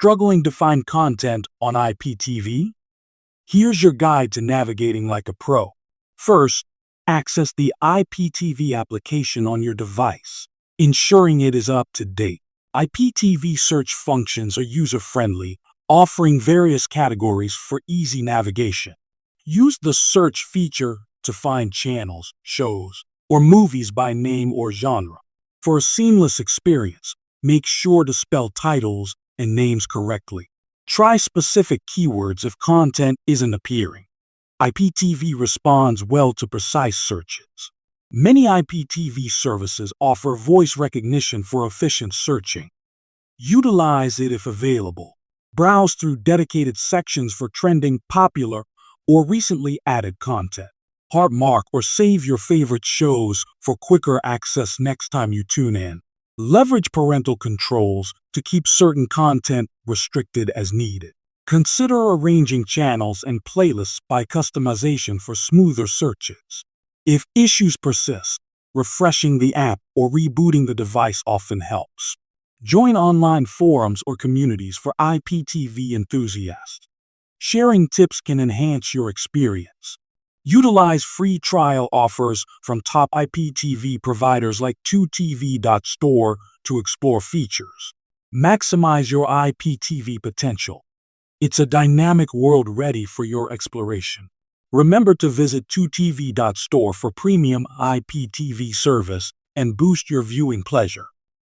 Struggling to find content on IPTV? Here's your guide to navigating like a pro. First, access the IPTV application on your device, ensuring it is up to date. IPTV search functions are user-friendly, offering various categories for easy navigation. Use the search feature to find channels, shows, or movies by name or genre. For a seamless experience, make sure to spell titles and names correctly. Try specific keywords if content isn't appearing. IPTV responds well to precise searches. Many IPTV services offer voice recognition for efficient searching. Utilize it if available. Browse through dedicated sections for trending, popular, or recently added content. Mark or save your favorite shows for quicker access next time you tune in. Leverage parental controls to keep certain content restricted as needed. Consider arranging channels and playlists by customization for smoother searches. If issues persist, refreshing the app or rebooting the device often helps. Join online forums or communities for IPTV enthusiasts. Sharing tips can enhance your experience. Utilize free trial offers from top IPTV providers like 2tv.store to explore features. Maximize your IPTV potential. It's a dynamic world ready for your exploration. Remember to visit 2tv.store for premium IPTV service and boost your viewing pleasure.